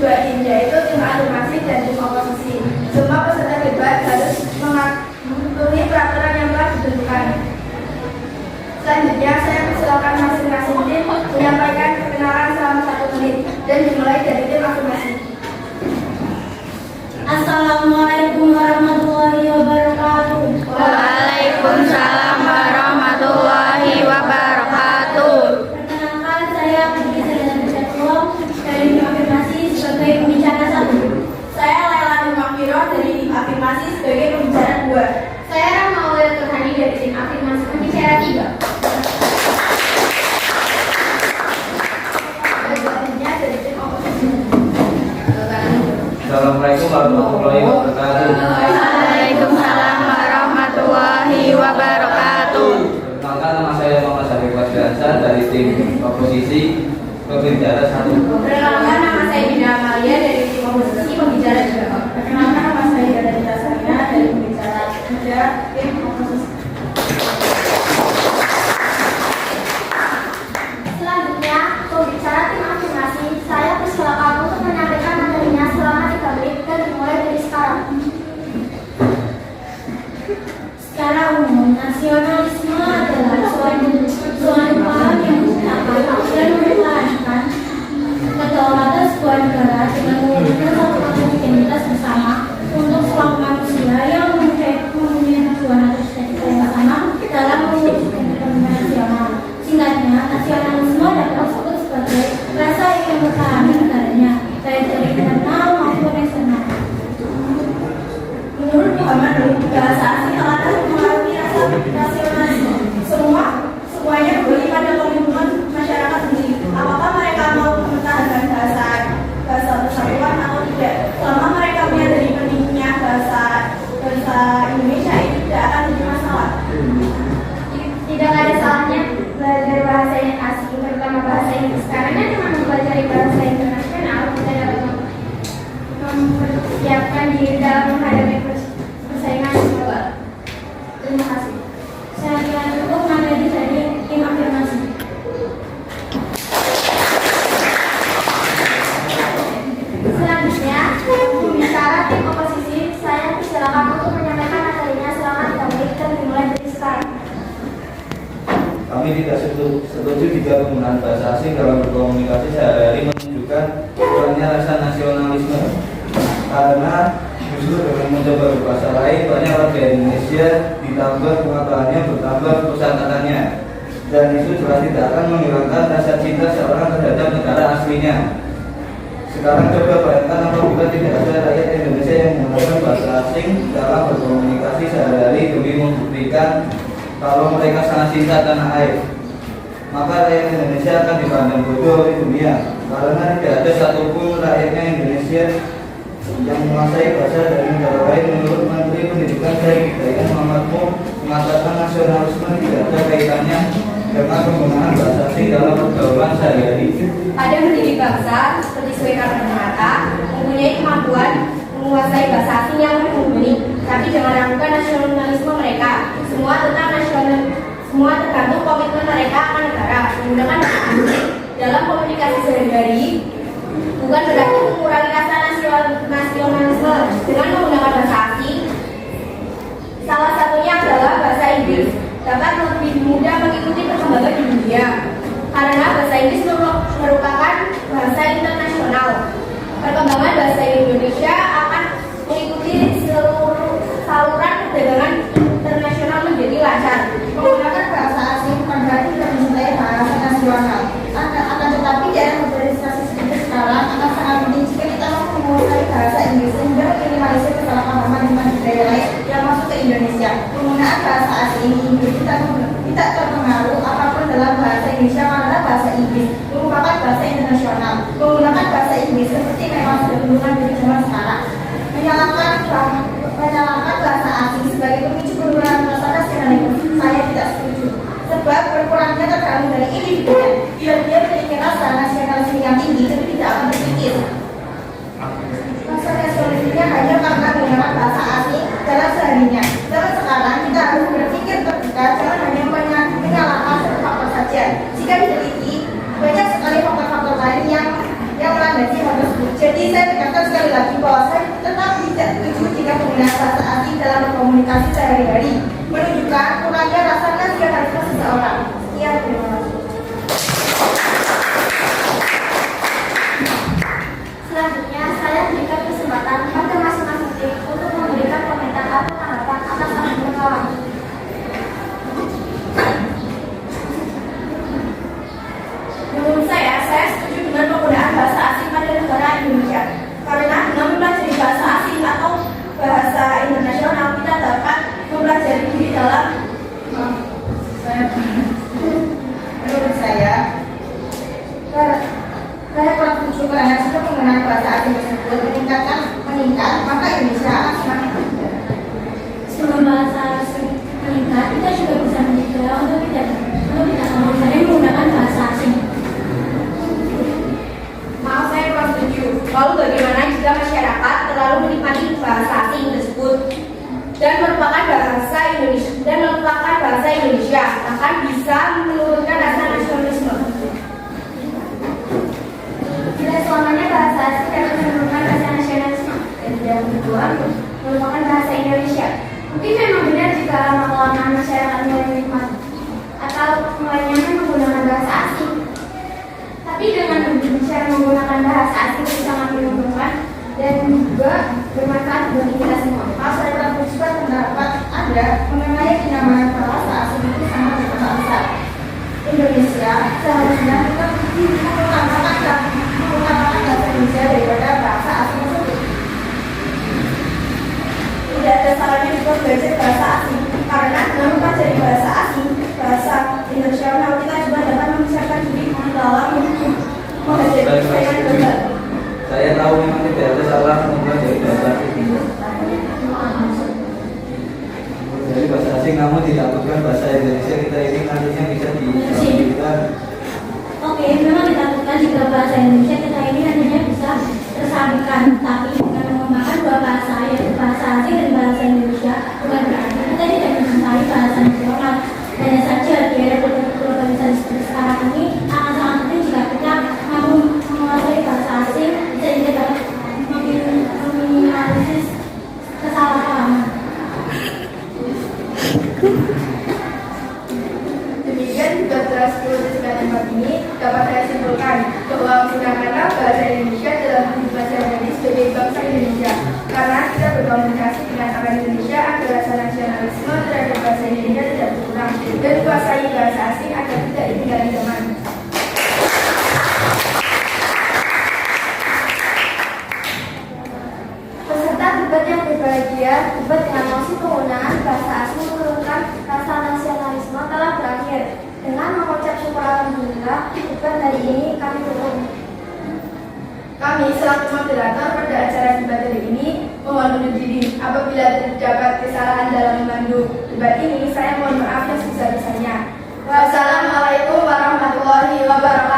dua tim, yaitu tim afirmasi dan tim oposisi. Semua peserta debat harus mematuhi peraturan yang telah ditentukan. Selanjutnya, saya persilakan masing-masing tim menyampaikan perkenalan selama 1 menit dan dimulai dari tim afirmasi. Assalamualaikum warahmatullahi wabarakatuh. Waalaikumsalam warahmatullahi wabarakatuh. Perkenalkan, saya Putri Sandra Jatuh dari tim afirmasi sebagai pembicara 1. Saya Laila Nurmakfiro dari tim afirmasi sebagai pembicara 2. Saya Rahmaul Turhani dari tim afirmasi pembicara 3. Selanjutnya dari tim oposisi. Assalamualaikum warahmatullahi wabarakatuh. Waalaikumsalam warahmatullahi wabarakatuh. Perkenalkan, nama saya Muhammad Syafiq Wasdiansyah dari tim oposisi pembicara 1. Perkenalkan, nama saya Bina Amalia dari tim oposisi pembicara 2. Perkenalkan, nama saya Dara Sarina dari pembicara 3 tim oposisi. Selanjutnya, pembicara tim afirmasi, saya persilakan untuk menyampaikan materinya selama 3 menit dan dimulai dari sekarang. Secara umum, nasionalisme adalah suatu paham yang menggunakan dan mempertahankan kedaulatan sebuah negara dengan mewujudkan satu konsep identitas bersama untuk seluruh manusia yang mempunyai tujuan atau cita-cita yang sama dalam mewujudkan ekonomi nasional. Singkatnya, nasionalisme dapat disebut sebagai rasa ingin mempertahankan negaranya, baik dari internal maupun eksternal. Menurut Muhammad Nur, bahasa asing telah mengalami rasa nasionalisme. Semuanya kembali pada komitmen masyarakat sendiri. Apakah mereka mau mempertahankan bahasa persatuan atau tidak? Selama mereka menyadari pentingnya bahasa Indonesia, ini tidak akan jadi masalah. Tidak ada salahnya belajar bahasa yang asing, terutama bahasa Inggris, karena dengan mempelajari bahasa internasional kita dapat mempersiapkan diri dalam menghadapi persaingan global. Terima kasih. Saya kira cukup materi dari tim afirmasi. Selanjutnya, pembicara tim oposisi, saya persilakan untuk menyampaikan materinya selama 3 menit dan dimulai dari sekarang. Kami tidak setuju jika penggunaan bahasa asing dalam berkomunikasi sehari-hari menunjukkan kurangnya rasa nasionalisme. Karena justru dengan mencoba berbahasa lain, banyak warga Indonesia ditambah pengetahuannya bertambah kosakatanya, dan itu jelas tidak akan menghilangkan rasa cinta seorang terhadap negara aslinya. Sekarang coba bayangkan apabila tidak ada rakyat Indonesia yang menggunakan bahasa asing dalam berkomunikasi sehari-hari demi membuktikan kalau mereka sangat cinta tanah air, maka rakyat Indonesia akan dipandang bodoh di dunia, karena tidak ada satupun rakyatnya Indonesia yang menguasai bahasa dari negara lain. Menurut Menteri Pendidikan Syekh Hidayat Muhammad Nur, mengatakan nasionalisme tidak ada kaitannya dengan penggunaan bahasa asing dalam pergaulan sehari-hari. Ada mendidik bangsa seperti Soekarno-Hatta mempunyai kemampuan menguasai bahasa asing yang mumpuni, tapi jangan ragukan nasionalisme mereka. Semua tergantung komitmen mereka akan negara. Menggunakan bahasa asing dalam komunikasi sehari-hari bukan berarti mengurangi rasa nasionalisme. Dengan menggunakan bahasa asing, salah satunya adalah bahasa Inggris, dapat lebih mudah mengikuti perkembangan di dunia karena bahasa Inggris merupakan bahasa internasional. Perkembangan bahasa Indonesia akan mengikuti seluruh saluran perdagangan internasional menjadi lancar. Menggunakan bahasa asing bukan berarti tidak mencintai bahasa nasional. Akan tetapi dalam modernisasi seperti sekarang akan sangat penting jika kita mampu menguasai bahasa Inggris sehingga meminimalisir kesalahpahaman dengan budaya lain yang masuk ke Indonesia. Penggunaan bahasa asing Inggris tidak terpengaruh apapun dalam bahasa Indonesia karena bahasa Inggris merupakan bahasa internasional. Menggunakan bahasa Inggris seperti memang sudah digunakan di zaman sekarang. Menyalahkan bahasa asing sebagai pemicu penurunan rasa nasionalisme, saya tidak setuju. Sebab berkurangnya tergantung dari individunya. Bila dia memiliki rasa nasionalisme yang tinggi, jadi tidak akan berpikir. Rasa nasionalismenya hanya karena menggunakan bahasa asing dalam seharinya. Zaman sekarang kita harus berpikir terbuka, jangan hanya menyalahkan satu faktor saja. Jika diteliti, banyak sekali faktor-faktor lain yang melandasi hal tersebut. Jadi saya bahasa asing dalam berkomunikasi sehari-hari, menunjukkan kurangnya rasa nasionalisme seseorang. Sekian, terima kasih. Selanjutnya, saya berikan kesempatan pada masing-masing tim untuk memberikan komentar atau tanggapan atas apa yang berkawan. Menurut saya setuju dengan penggunaan bahasa asing pada negara Indonesia. Karena dengan mempelajari bahasa asing atau bahasa internasional, kita dapat mempelajari diri dalam menurut saya kurang setuju karena jika penggunaan bahasa asing tersebut meningkat, maka Indonesia akan semakin berkembang. Sebelum bahasa asing meningkat, kita juga bisa mencegah untuk tidak sama-sama menggunakan bahasa asing. Maaf, saya kurang setuju. Lalu bagaimana jika masyarakat terlalu menikmati bahasa asing tersebut dan melupakan bahasa Indonesia akan bisa menurunkan rasa nasionalisme. Tidak selamanya bahasa asing dapat menurunkan rasa nasionalisme dan tidak kedua merupakan bahasa Indonesia. Mungkin memang benar jika lama-kelamaan masyarakat mulai menikmati atau mulai nyaman menggunakan bahasa asing. Tapi dengan cara menggunakan bahasa asing itu sangat menguntungkan dan juga bermanfaat bagi kita semua. Masyarakat juga terdapat ada mengenai kenyamanan bahasa asing itu sangat berperan besar. Indonesia seharusnya kita mengutamakan bahasa Indonesia daripada bahasa asing tersebut. Tidak ada salahnya juga belajar bahasa asing karena dengan mempelajari bahasa asing, bahasa internasional, kita juga dapat mempersiapkan diri dalam menghadapi persaingan global. Saya tahu memang tidak ada salah mempelajari bahasa asing. Jadi bahasa asing namun ditakutkan bahasa Indonesia kita ini nantinya bisa dilakukan. Oke, memang ditakutkan jika bahasa Indonesia kita ini nantinya bisa tersampaikan, tapi dengan menggunakan dua bahasa, yaitu bahasa asing dan bahasa Indonesia, bukan berarti kita tidak mencintai bahasa nasional. Hanya saja di era globalisasi seperti sekarang ini akan sangat penting jika kita mampu menguasai bahasa asing sehingga dapat meminimalisir kesalahpahaman. Demikian juga telah 10 discussion ini dapat saya simpulkan bahwa menggunakanlah bahasa Indonesia dalam belajar sebagai bangsa Indonesia karena kita berkomunikasi dengan orang Indonesia agar rasa nasionalisme terhadap bahasa Indonesia tidak berkurang dan kuasai bahasa asing agar tidak ditinggali zaman. Peserta debat yang berbahagia, debat dengan mosi penggunaan bahasa asing menurunkan rasa nasionalisme telah berakhir. Dengan mengucap syukur alhamdulillah, debat hari ini kami tutup. Kami selaku moderator pada acara debat hari ini mohon undur diri. Apabila terdapat kesalahan dalam memandu debat ini, saya mohon maaf yang sebesar-besarnya. Wassalamualaikum warahmatullahi wabarakatuh.